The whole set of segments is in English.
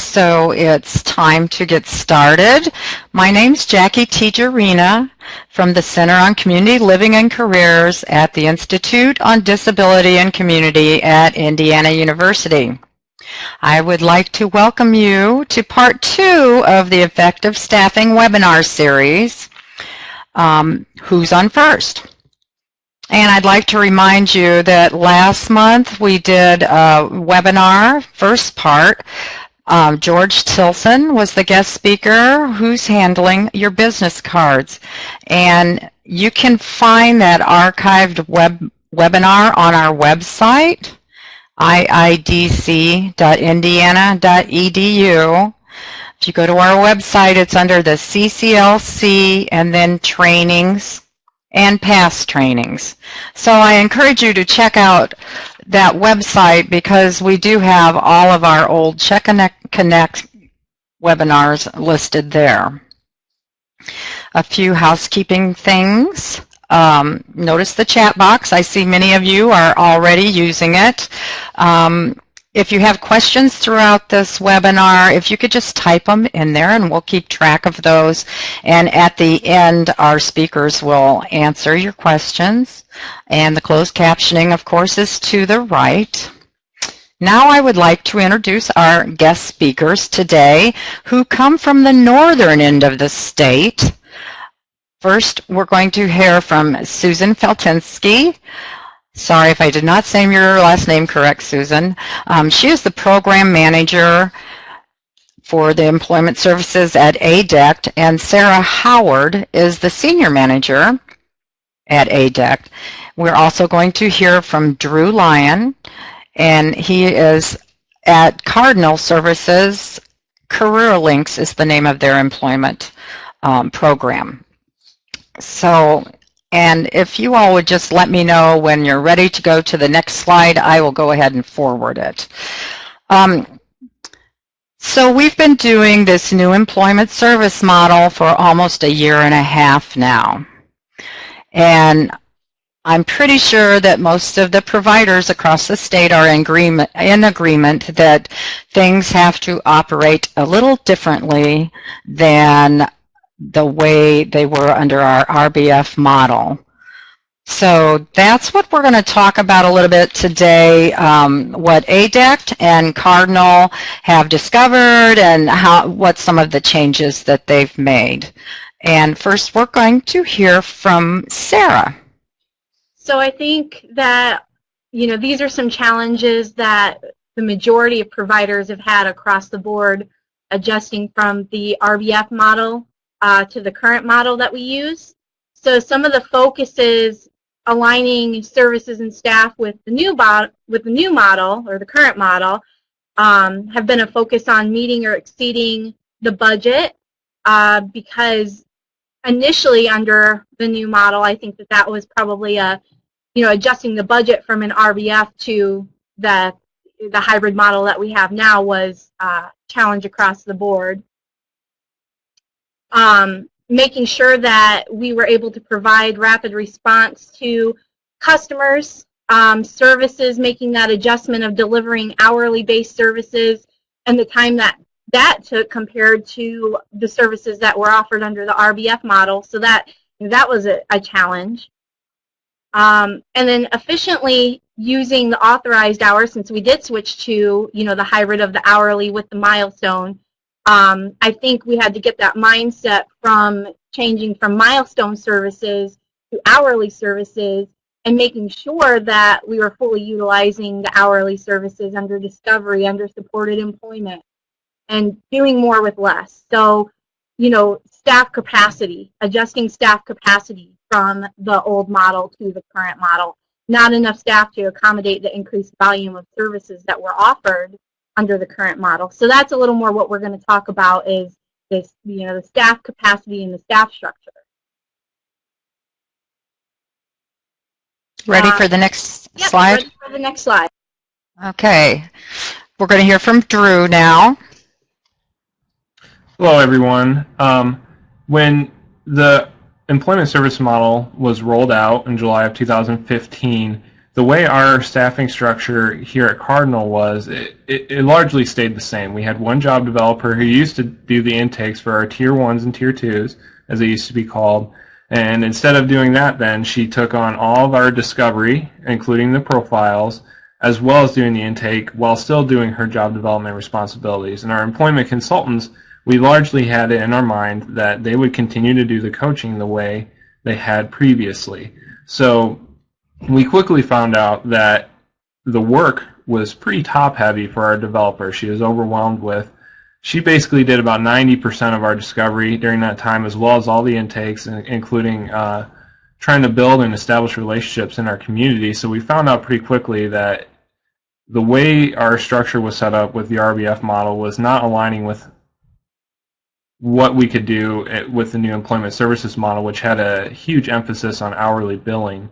so it's time to get started. My name's Jackie Tijerina from the Center on Community Living and Careers at the Institute on Disability and Community at Indiana University. I would like to welcome you to part 2 of the Effective Staffing webinar series, Who's on First? And I'd like to remind you that last month we did a webinar, first part. George Tilson was the guest speaker who's handling your business cards. And you can find that archived webinar on our website, iidc.indiana.edu. If you go to our website, it's under the CCLC and then trainings and past trainings. So I encourage you to check out that website because we do have all of our old Check Connect webinars listed there. A few housekeeping things. Notice the chat box. I see many of you are already using it. If you have questions throughout this webinar, if you could just type them in there and we'll keep track of those. And at the end, our speakers will answer your questions. And the closed captioning, of course, is to the right. Now I would like to introduce our guest speakers today who come from the northern end of the state. First, we're going to hear from Susan Feltinsky. Sorry if I did not say your last name correct, Susan. She is the program manager for the employment services at ADECT, and Sarah Howard is the senior manager at ADECT. We're also going to hear from Drew Lyon, and he is at Cardinal Services. Career Links is the name of their employment program. So, and if you all would just let me know when you're ready to go to the next slide, I will go ahead and forward it. So we've been doing this new employment service model for almost a year and a half now. And I'm pretty sure that most of the providers across the state are in agreement that things have to operate a little differently than the way they were under our RBF model. So that's what we're going to talk about a little bit today, what ADECT and Cardinal have discovered and what some of the changes that they've made. And first we're going to hear from Sarah. So I think that, these are some challenges that the majority of providers have had across the board, adjusting from the RBF model to the current model that we use. So some of the focus is aligning services and staff with the new model or the current model have been a focus on meeting or exceeding the budget because initially under the new model, I think that was probably adjusting the budget from an RBF to the hybrid model that we have now was a challenge across the board. Making sure that we were able to provide rapid response to customers, services, making that adjustment of delivering hourly based services and the time that took compared to the services that were offered under the RBF model. So that was a challenge. And then efficiently using the authorized hours, since we did switch to, the hybrid of the hourly with the milestone. I think we had to get that mindset from changing from milestone services to hourly services and making sure that we were fully utilizing the hourly services under discovery, under supported employment, and doing more with less. So, staff capacity, adjusting staff capacity from the old model to the current model. Not enough staff to accommodate the increased volume of services that were offered under the current model. So that's a little more what we're going to talk about is this, the staff capacity and the staff structure. Ready for the next slide? Ready for the next slide. Okay. We're going to hear from Drew now. Hello, everyone. When the employment service model was rolled out in July of 2015, the way our staffing structure here at Cardinal was, it largely stayed the same. We had one job developer who used to do the intakes for our Tier 1s and Tier 2s, as they used to be called. And instead of doing that, then she took on all of our discovery, including the profiles, as well as doing the intake while still doing her job development responsibilities. And our employment consultants, we largely had it in our mind that they would continue to do the coaching the way they had previously. So we quickly found out that the work was pretty top-heavy for our developer. She was overwhelmed with, she basically did about 90% of our discovery during that time, as well as all the intakes, including trying to build and establish relationships in our community. So we found out pretty quickly that the way our structure was set up with the RBF model was not aligning with what we could do with the new employment services model, which had a huge emphasis on hourly billing.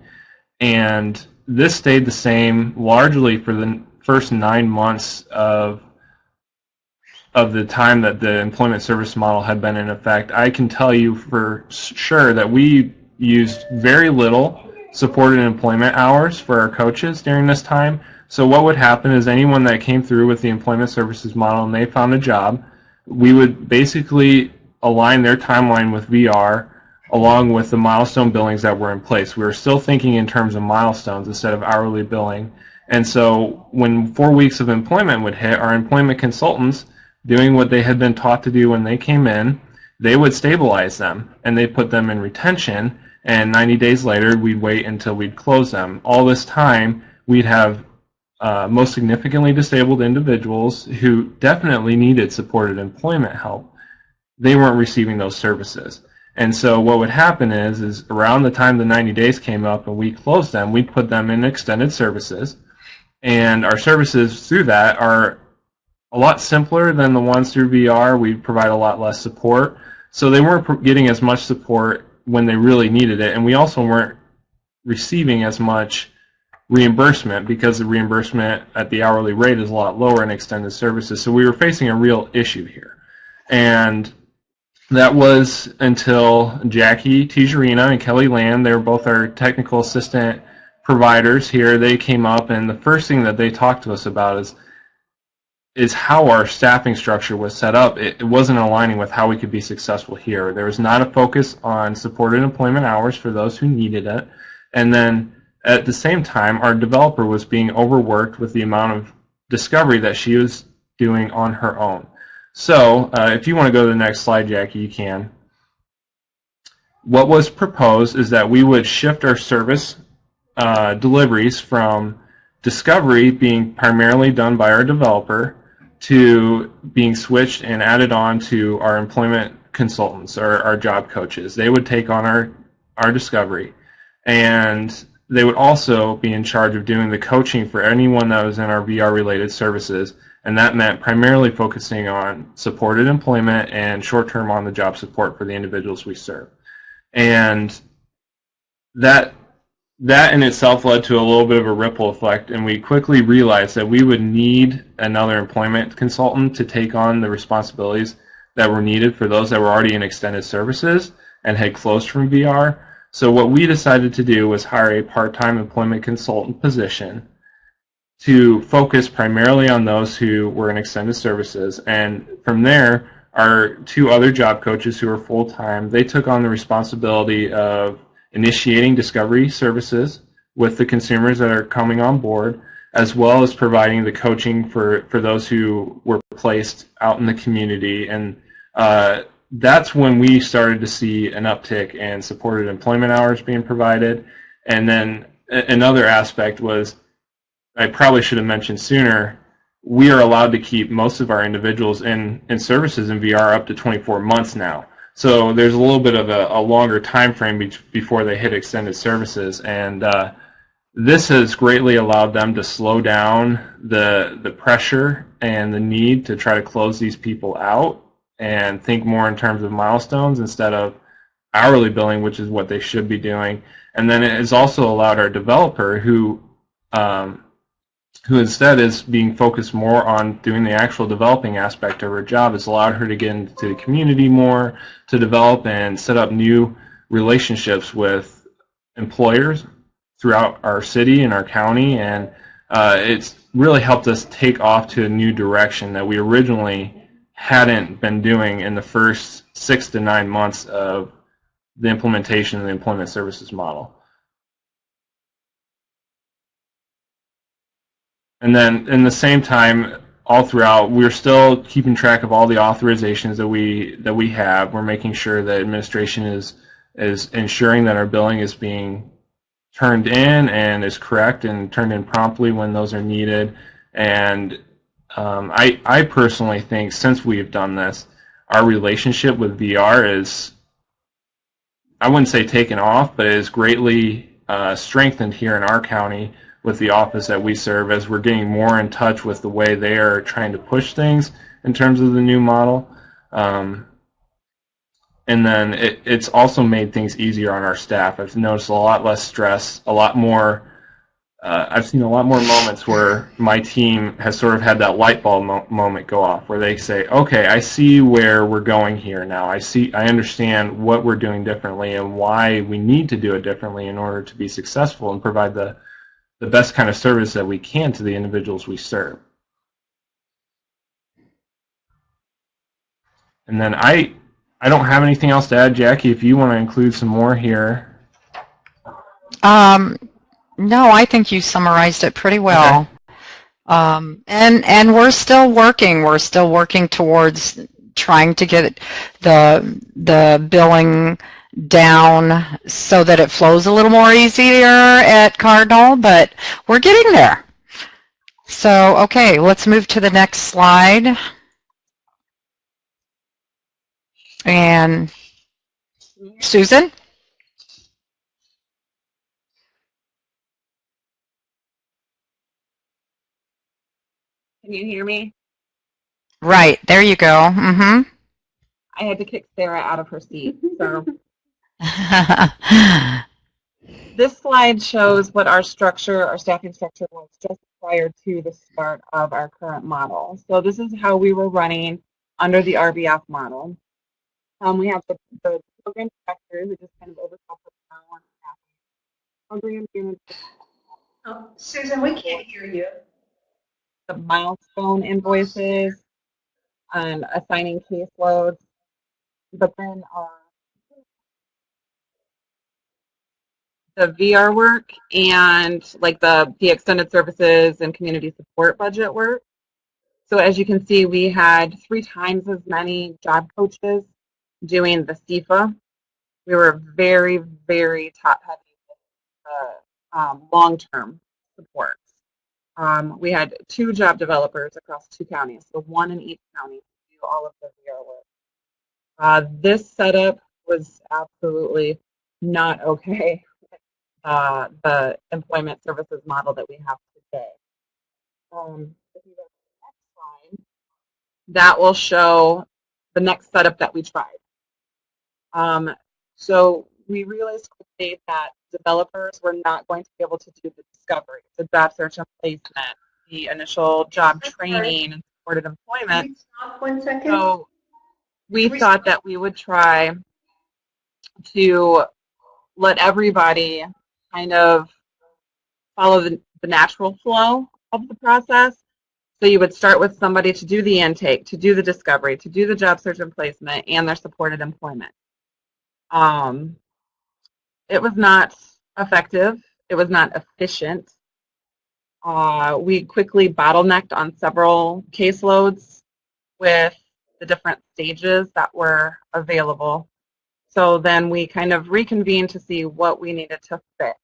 And this stayed the same largely for the first 9 months of the time that the employment service model had been in effect. I can tell you for sure that we used very little supported employment hours for our coaches during this time. So what would happen is anyone that came through with the employment services model and they found a job, we would basically align their timeline with VR along with the milestone billings that were in place. We were still thinking in terms of milestones instead of hourly billing. And so when 4 weeks of employment would hit, our employment consultants, doing what they had been taught to do when they came in, they would stabilize them and they put them in retention, and 90 days later we'd wait until we'd close them. All this time we'd have most significantly disabled individuals who definitely needed supported employment help. They weren't receiving those services. And so what would happen is around the time the 90 days came up and we closed them, we'd put them in extended services. And our services through that are a lot simpler than the ones through VR. We provide a lot less support. So they weren't getting as much support when they really needed it. And we also weren't receiving as much reimbursement because the reimbursement at the hourly rate is a lot lower in extended services. So we were facing a real issue here. And that was until Jackie Tijerina and Kelly Land, they were both our technical assistant providers here. They came up, and the first thing that they talked to us about is how our staffing structure was set up. It wasn't aligning with how we could be successful here. There was not a focus on supported employment hours for those who needed it. And then at the same time, our developer was being overworked with the amount of discovery that she was doing on her own. So if you want to go to the next slide, Jackie, you can. What was proposed is that we would shift our service deliveries from discovery being primarily done by our developer to being switched and added on to our employment consultants or our job coaches. They would take on our discovery, and they would also be in charge of doing the coaching for anyone that was in our VR-related services, and that meant primarily focusing on supported employment and short-term on-the-job support for the individuals we serve. And that in itself led to a little bit of a ripple effect, and we quickly realized that we would need another employment consultant to take on the responsibilities that were needed for those that were already in extended services and had closed from VR. So what we decided to do was hire a part-time employment consultant position to focus primarily on those who were in extended services. And from there, our two other job coaches who are full-time, they took on the responsibility of initiating discovery services with the consumers that are coming on board, as well as providing the coaching for those who were placed out in the community. And that's when we started to see an uptick in supported employment hours being provided. And then another aspect was, I probably should have mentioned sooner, we are allowed to keep most of our individuals in services in VR up to 24 months now. So there's a little bit of a longer time frame before they hit extended services, and this has greatly allowed them to slow down the pressure and the need to try to close these people out and think more in terms of milestones instead of hourly billing, which is what they should be doing. And then it has also allowed our developer, who instead is being focused more on doing the actual developing aspect of her job, has allowed her to get into the community more, to develop and set up new relationships with employers throughout our city and our county, and it's really helped us take off to a new direction that we originally hadn't been doing in the first 6 to 9 months of the implementation of the employment services model. And then in the same time, all throughout, we're still keeping track of all the authorizations that we have. We're making sure that administration is ensuring that our billing is being turned in and is correct and turned in promptly when those are needed. And I personally think since we've done this, our relationship with VR is, I wouldn't say taken off, but is greatly strengthened here in our county with the office that we serve, as we're getting more in touch with the way they are trying to push things in terms of the new model. And then it's also made things easier on our staff. I've noticed a lot less stress, a lot more. I've seen a lot more moments where my team has sort of had that light bulb moment go off, where they say, "Okay, I see where we're going here now. I understand what we're doing differently and why we need to do it differently in order to be successful and provide the best kind of service that we can to the individuals we serve." And then I don't have anything else to add, Jackie, if you want to include some more here. No, I think you summarized it pretty well. Okay. And we're still working. We're still working towards trying to get the billing down so that it flows a little more easier at Cardinal, but we're getting there. So, okay, let's move to the next slide. And Susan? Can you hear me? Right, there you go. Mm-hmm. I had to kick Sarah out of her seat. So this slide shows what our staffing structure was just prior to the start of our current model. So this is how we were running under the RBF model. We have the program director, who just kind of oversaw program manager. Oh, Susan, we can't hear you. The milestone invoices and assigning caseloads, but then the VR work and like the extended services and community support budget work. So as you can see, we had 3 times as many job coaches doing the CFA. We were very, very top heavy with long-term support. We had 2 job developers across 2 counties, so 1 in each county to do all of the VR work. This setup was absolutely not okay with the employment services model that we have today. If you go to the next slide, that will show the next setup that we tried. So we realized quickly that developers were not going to be able to do the discovery, the job search and placement, the initial job training and supported employment. Can we stop 1 second? So we thought that we would try to let everybody kind of follow the natural flow of the process. So you would start with somebody to do the intake, to do the discovery, to do the job search and placement, and their supported employment. It was not effective. It was not efficient. We quickly bottlenecked on several caseloads with the different stages that were available. So then we kind of reconvened to see what we needed to fit.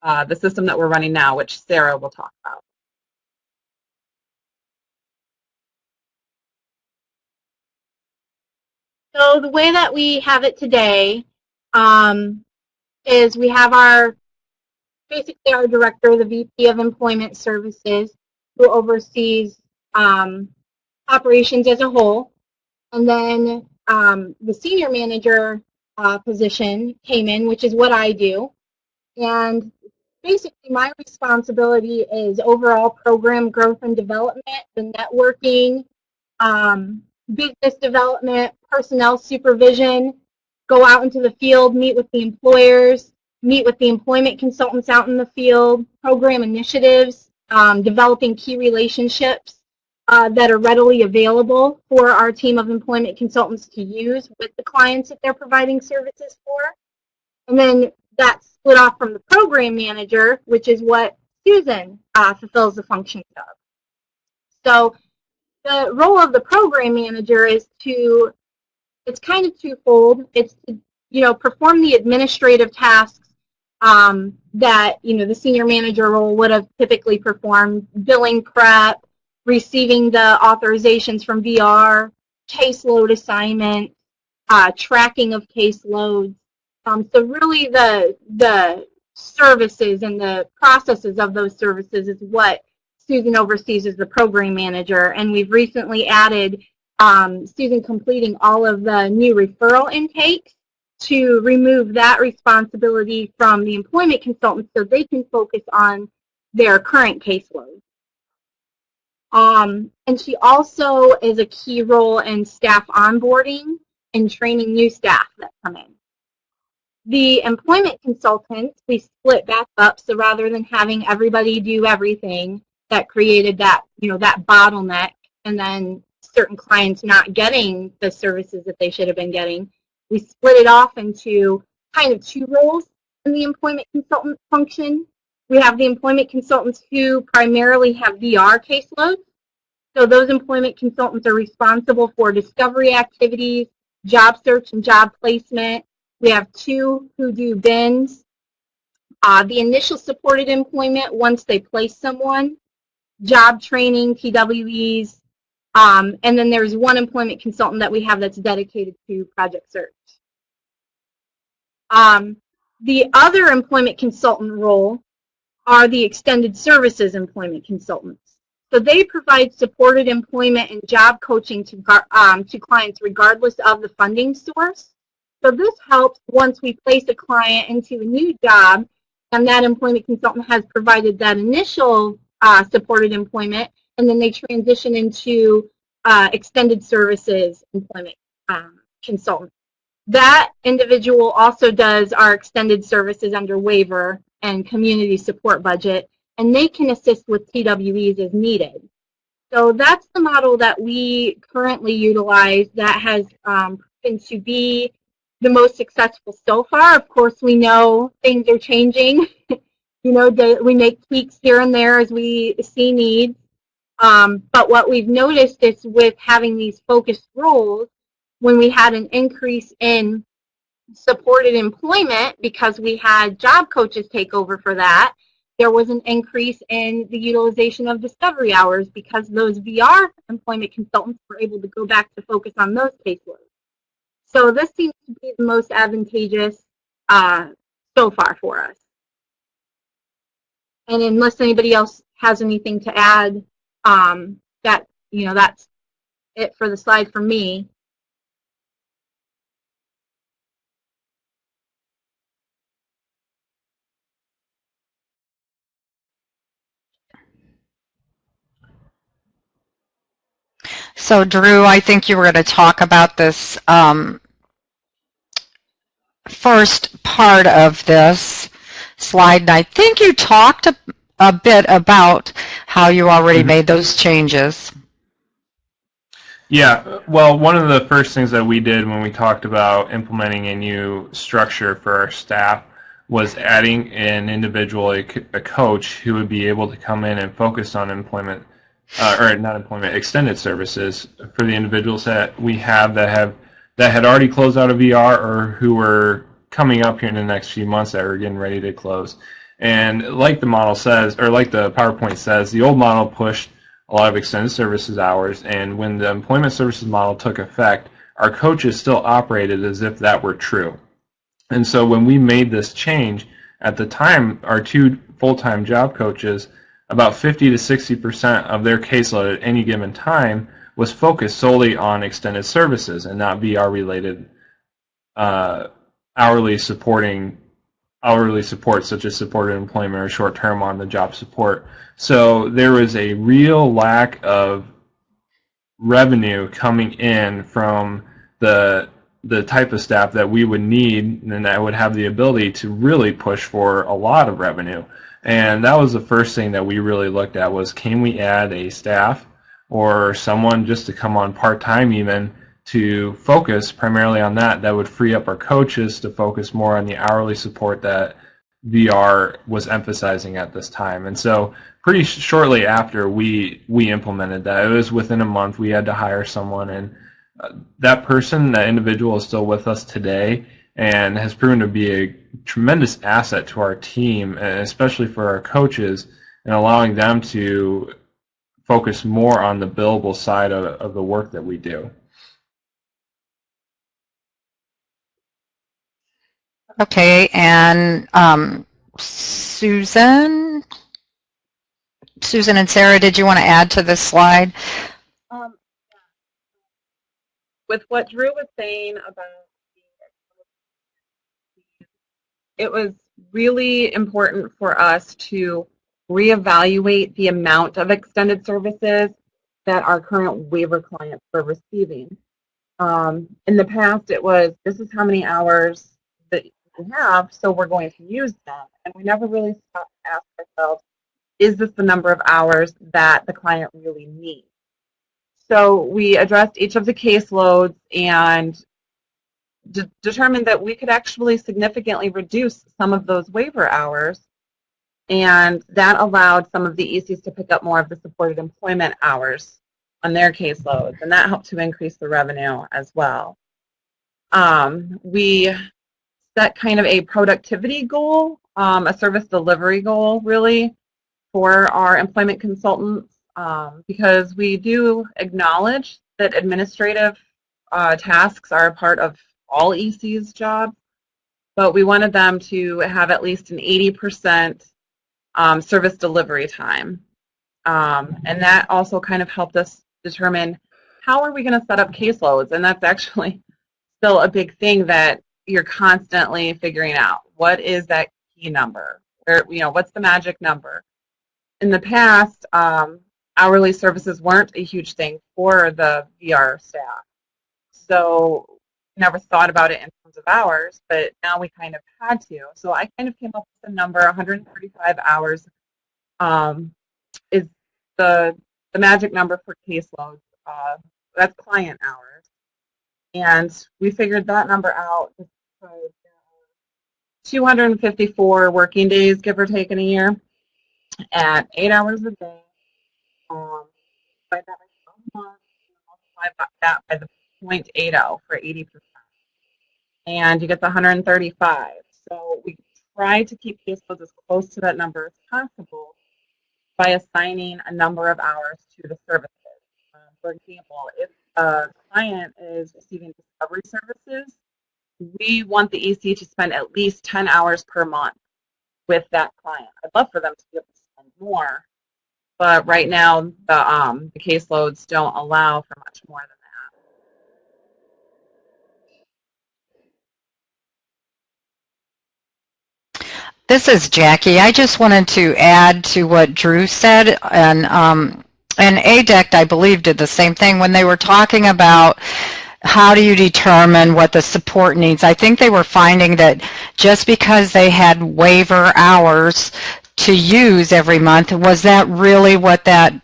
The system that we're running now, which Sarah will talk about. So the way that we have it today is we have basically our director, the VP of Employment Services, who oversees operations as a whole. And then the senior manager position came in, which is what I do. And basically my responsibility is overall program growth and development, the networking, business development, personnel supervision, go out into the field, meet with the employers, meet with the employment consultants out in the field, program initiatives, developing key relationships that are readily available for our team of employment consultants to use with the clients that they're providing services for. And then that's split off from the program manager, which is what Susan fulfills the functions of. So the role of the program manager is it's kind of twofold. It's to, perform the administrative tasks that, the senior manager role would have typically performed: billing prep, receiving the authorizations from VR, caseload assignment, tracking of caseloads. So really the services and the processes of those services is what Susan oversees as the program manager. And we've recently added Susan completing all of the new referral intakes to remove that responsibility from the employment consultants so they can focus on their current caseload. And she also is a key role in staff onboarding and training new staff that come in. The employment consultants, we split back up, so rather than having everybody do everything, that created that, that bottleneck, and then certain clients not getting the services that they should have been getting, we split it off into kind of two roles in the employment consultant function. We have the employment consultants who primarily have VR caseloads. So those employment consultants are responsible for discovery activities, job search and job placement. We have two who do BINs, the initial supported employment once they place someone, job training, TWEs, and then there's one employment consultant that we have that's dedicated to project search. The other employment consultant role are the extended services employment consultants. So they provide supported employment and job coaching to clients regardless of the funding source. So this helps once we place a client into a new job and that employment consultant has provided that initial supported employment, and then they transition into extended services employment consultant. That individual also does our extended services under waiver and community support budget, and they can assist with TWEs as needed. So that's the model that we currently utilize that has proven to be the most successful so far. Of course, we know things are changing. We make tweaks here and there as we see needs. But what we've noticed is with having these focused roles, when we had an increase in supported employment because we had job coaches take over for that, there was an increase in the utilization of discovery hours because those VR employment consultants were able to go back to focus on those caseloads. So this seems to be the most advantageous so far for us. And unless anybody else has anything to add, that's it for the slide from me. So Drew, I think you were going to talk about this first part of this slide, and I think you talked a bit about how you already made those changes. Yeah, well, one of the first things that we did when we talked about implementing a new structure for our staff was adding an individual, a coach, who would be able to come in and focus on employment, or not employment, extended services for the individuals that we have that had already closed out of VR or who were coming up here in the next few months that are getting ready to close. And like the model says, or like the PowerPoint says, the old model pushed a lot of extended services hours, and when the employment services model took effect, our coaches still operated as if that were true. And so when we made this change, at the time, our two full-time job coaches, about 50 to 60% of their caseload at any given time was focused solely on extended services and not VR-related hourly support, such as supported employment or short-term on the job support. So there was a real lack of revenue coming in from the the type of staff that we would need and that would have the ability to really push for a lot of revenue. And that was the first thing that we really looked at was, can we add a staff or someone just to come on part-time even to focus primarily on that would free up our coaches to focus more on the hourly support that VR was emphasizing at this time. And so pretty shortly after we implemented that, it was within a month we had to hire someone, and that individual is still with us today and has proven to be a tremendous asset to our team, and especially for our coaches, and allowing them to focus more on the billable side of the work that we do. Okay, and Susan and Sarah, did you want to add to this slide? With what Drew was saying about it was really important for us to reevaluate the amount of extended services that our current waiver clients were receiving. In the past, it was, this is how many hours that you have, so we're going to use them. And we never really stopped to ask ourselves, is this the number of hours that the client really needs? So we addressed each of the caseloads and determined that we could actually significantly reduce some of those waiver hours, and that allowed some of the ECs to pick up more of the supported employment hours on their caseloads, and that helped to increase the revenue as well. We set kind of a productivity goal, a service delivery goal really, for our employment consultants, because we do acknowledge that administrative tasks are a part of all EC's jobs, but we wanted them to have at least an 80% service delivery time. And that also kind of helped us determine how are we going to set up caseloads, and that's actually still a big thing that you're constantly figuring out. What is that key number? Or, what's the magic number? In the past, hourly services weren't a huge thing for the VR staff, so never thought about it in terms of hours, but now we kind of had to. So I kind of came up with the number 135 hours is the magic number for caseloads. That's client hours. And we figured that number out because 254 working days, give or take, in a year at 8 hours a day. By that by 12 months, multiply that by the 0.80 for 80%. And you get the 135. So we try to keep caseloads as close to that number as possible by assigning a number of hours to the services. For example, if a client is receiving discovery services, we want the EC to spend at least 10 hours per month with that client. I'd love for them to be able to spend more, but right now the caseloads don't allow for much more than that. This is Jackie. I just wanted to add to what Drew said, and ADECT, I believe, did the same thing when they were talking about how do you determine what the support needs. I think they were finding that just because they had waiver hours to use every month, was that really what that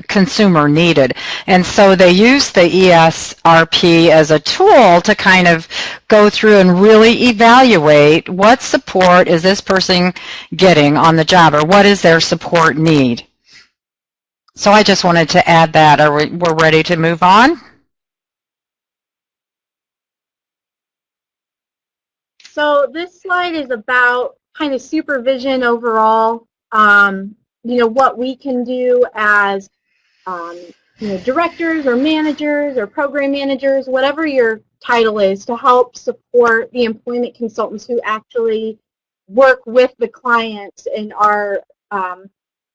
consumer needed? And so they used the ESRP as a tool to kind of go through and really evaluate what support is this person getting on the job, or what is their support need. So I just wanted to add that. We're ready to move on? So this slide is about kind of supervision overall. What we can do as directors or managers or program managers, whatever your title is, to help support the employment consultants who actually work with the clients and are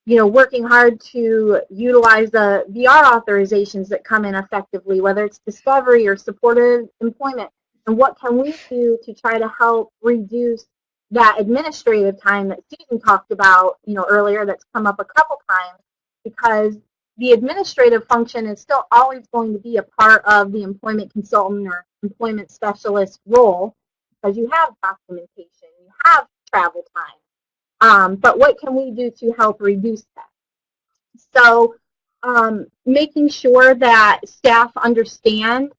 working hard to utilize the VR authorizations that come in effectively, whether it's discovery or supported employment. And what can we do to try to help reduce that administrative time that Susan talked about, earlier, that's come up a couple times, because the administrative function is still always going to be a part of the employment consultant or employment specialist role because you have documentation, you have travel time. But what can we do to help reduce that? So making sure that staff understand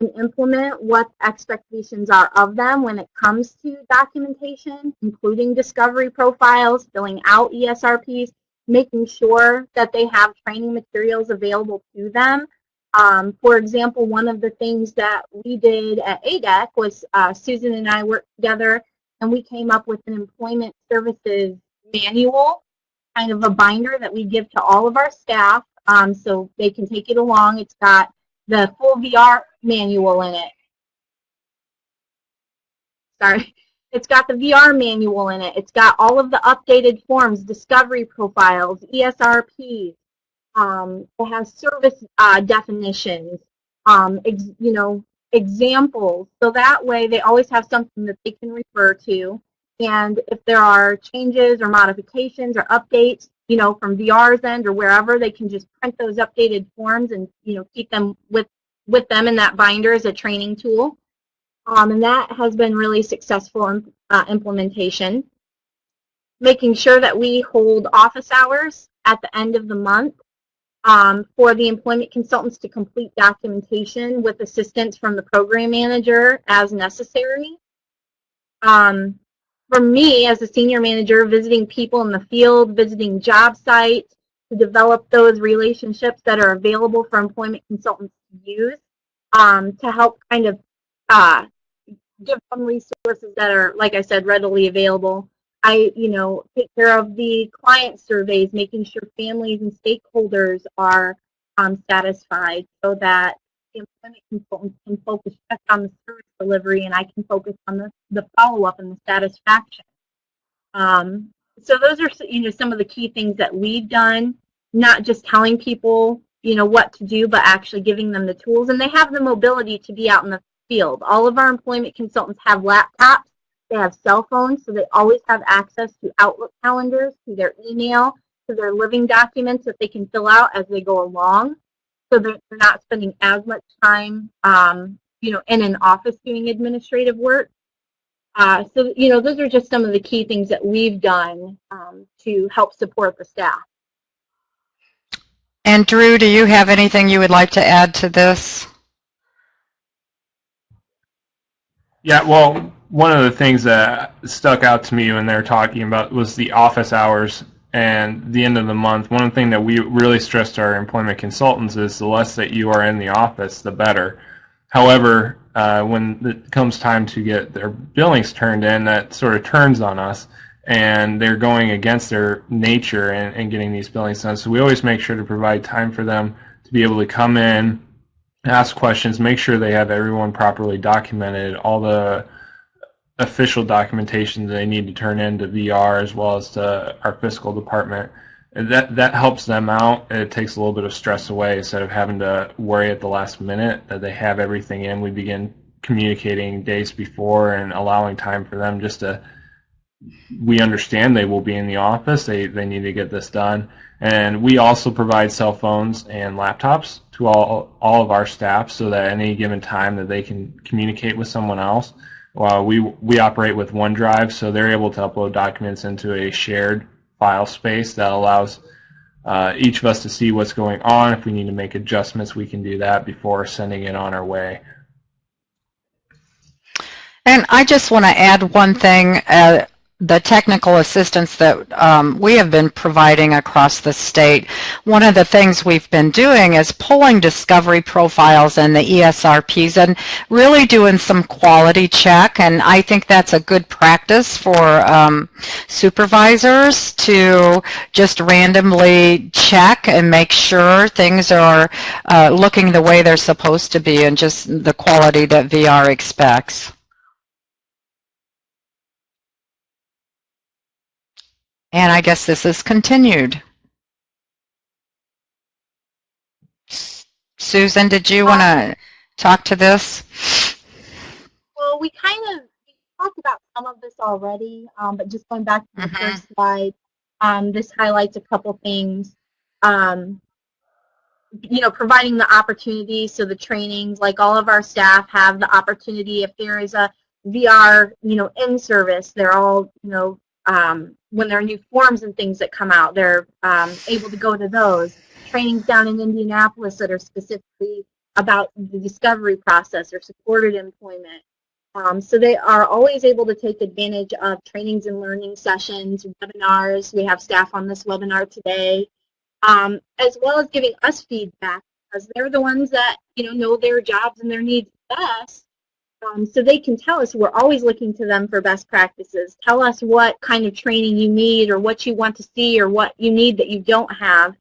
and implement what expectations are of them when it comes to documentation, including discovery profiles, filling out ESRPs, making sure that they have training materials available to them. For example, one of the things that we did at ADEC was Susan and I worked together and we came up with an employment services manual, kind of a binder that we give to all of our staff so they can take it along. It's got the full VR manual in it. Sorry. It's got the VR manual in it. It's got all of the updated forms, discovery profiles, ESRPs. It has service definitions, examples. So that way they always have something that they can refer to. And if there are changes or modifications or updates, from VR's end or wherever, they can just print those updated forms and, keep them with them in that binder as a training tool. And that has been really successful in implementation. Making sure that we hold office hours at the end of the month for the employment consultants to complete documentation with assistance from the program manager as necessary. For me, as a senior manager, visiting people in the field, visiting job sites to develop those relationships that are available for employment consultants to use to help kind of give them resources that are, like I said, readily available. I, take care of the client surveys, making sure families and stakeholders are satisfied so that the employment consultants can focus just on the service delivery and I can focus on the follow-up and the satisfaction. So those are, some of the key things that we've done, not just telling people, what to do, but actually giving them the tools. And they have the mobility to be out in the field. All of our employment consultants have laptops. They have cell phones, so they always have access to Outlook calendars, to their email, to their living documents that they can fill out as they go along. So they're not spending as much time, in an office doing administrative work. So, those are just some of the key things that we've done to help support the staff. And Drew, do you have anything you would like to add to this? Yeah, well, one of the things that stuck out to me when they were talking about was the office hours and the end of the month. One thing that we really stress to our employment consultants is the less that you are in the office, the better. However, when it comes time to get their billings turned in, that sort of turns on us, and they're going against their nature and getting these billings done. So we always make sure to provide time for them to be able to come in, ask questions, make sure they have everyone properly documented, all the official documentation that they need to turn in to VR as well as to our fiscal department. And that helps them out. It takes a little bit of stress away instead of having to worry at the last minute that they have everything in. We begin communicating days before and allowing time for them just to, we understand they will be in the office. They need to get this done. And we also provide cell phones and laptops to all of our staff so that at any given time that they can communicate with someone else. We operate with OneDrive, so they're able to upload documents into a shared file space that allows each of us to see what's going on. If we need to make adjustments, we can do that before sending it on our way. And I just want to add one thing. The technical assistance that we have been providing across the state, one of the things we've been doing is pulling discovery profiles and the ESRPs and really doing some quality check, and I think that's a good practice for supervisors to just randomly check and make sure things are looking the way they're supposed to be and just the quality that VR expects. And I guess this is continued. Susan, did you want to talk to this? Well, we talked about some of this already, but just going back to the first slide, this highlights a couple things. providing the opportunity, so the trainings, like all of our staff have the opportunity, if there is a VR, in service, they're all, when there are new forms and things that come out, they're able to go to those. Trainings down in Indianapolis that are specifically about the discovery process or supported employment. So they are always able to take advantage of trainings and learning sessions, webinars. We have staff on this webinar today, as well as giving us feedback, because they're the ones that know their jobs and their needs best. So they can tell us. We're always looking to them for best practices. Tell us what kind of training you need, or what you want to see, or what you need that you don't have.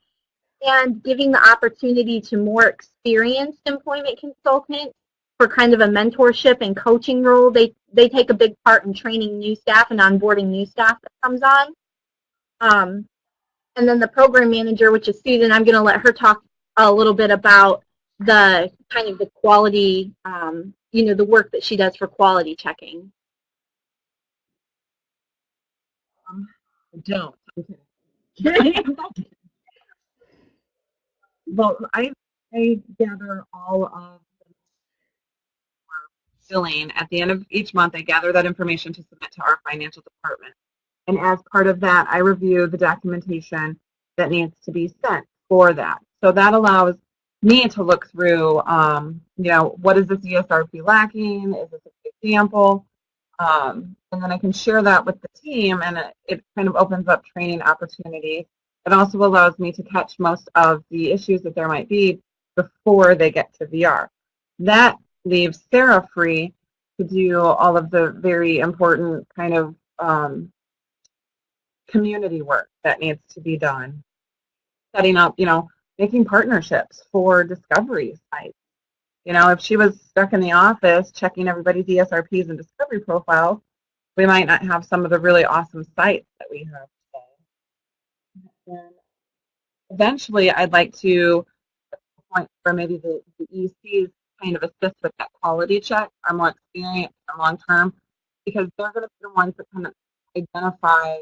And giving the opportunity to more experienced employment consultants for kind of a mentorship and coaching role. They take a big part in training new staff and onboarding new staff that comes on. And then the program manager, which is Susan, I'm going to let her talk a little bit about the kind of the quality, the work that she does for quality checking. Don't. Well, I gather all of the billing at the end of each month. I gather that information to submit to our financial department. And as part of that, I review the documentation that needs to be sent for that. So that allows me to look through, what is this ESRP lacking? Is this an example? And then I can share that with the team, and it kind of opens up training opportunities. It also allows me to catch most of the issues that there might be before they get to VR. That leaves Sarah free to do all of the very important kind of community work that needs to be done. Setting up, making partnerships for discovery sites. If she was stuck in the office checking everybody's ESRPs and discovery profiles, we might not have some of the really awesome sites that we have today. And eventually, I'd like to get to the point where maybe the ECs kind of assist with that quality check, are more experienced and long term, because they're going to be the ones that kind of identify,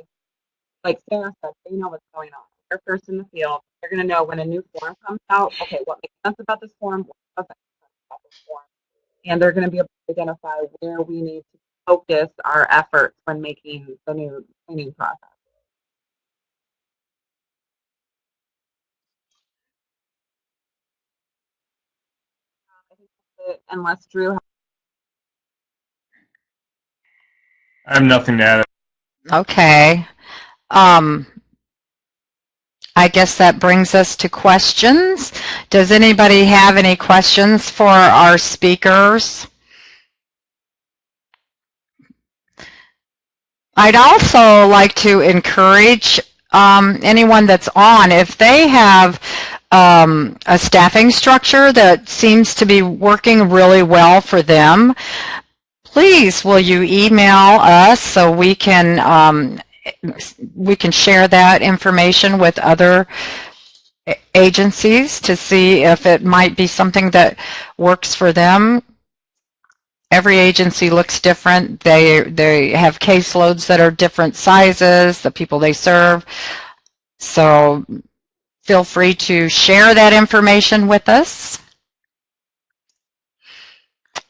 like Sarah said, they know what's going on. They're first in the field. They're going to know when a new form comes out, okay, what makes sense about this form, what doesn't make sense about this form. And they're going to be able to identify where we need to focus our efforts when making the new training process. I think that's it, unless Drew. I have nothing to add. Okay. I guess that brings us to questions. Does anybody have any questions for our speakers? I'd also like to encourage anyone that's on, if they have a staffing structure that seems to be working really well for them, please will you email us so we can share that information with other agencies to see if it might be something that works for them. Every agency looks different. They have caseloads that are different sizes, the people they serve. So feel free to share that information with us.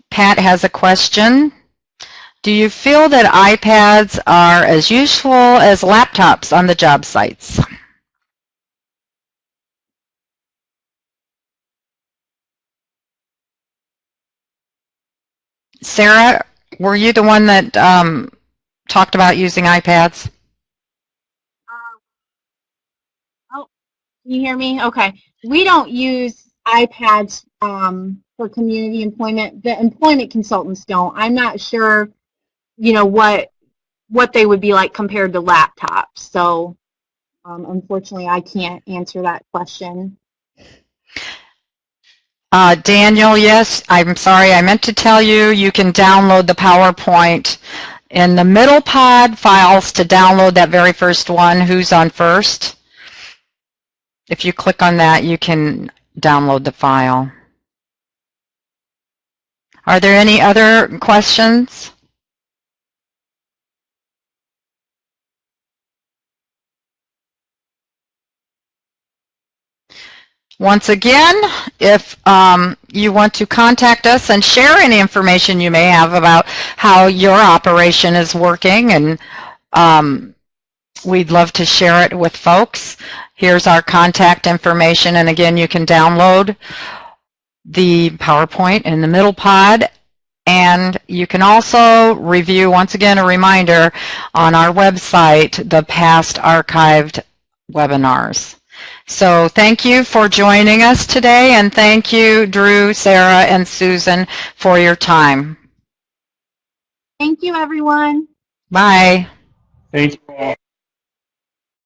Pat has a question. Do you feel that iPads are as useful as laptops on the job sites? Sarah, were you the one that talked about using iPads? Oh, can you hear me? Okay. We don't use iPads for community employment. The employment consultants don't. I'm not sure, what they would be like compared to laptops. So, unfortunately, I can't answer that question. Daniel, yes, I'm sorry, I meant to tell you, you can download the PowerPoint in the middle pod files to download that very first one, Who's on First. If you click on that, you can download the file. Are there any other questions? Once again, if you want to contact us and share any information you may have about how your operation is working, and we'd love to share it with folks. Here's our contact information, and again, you can download the PowerPoint in the middle pod, and you can also review, once again, a reminder, on our website, the past archived webinars. So thank you for joining us today, and thank you, Drew, Sarah, and Susan, for your time. Thank you, everyone. Bye. Thank you all.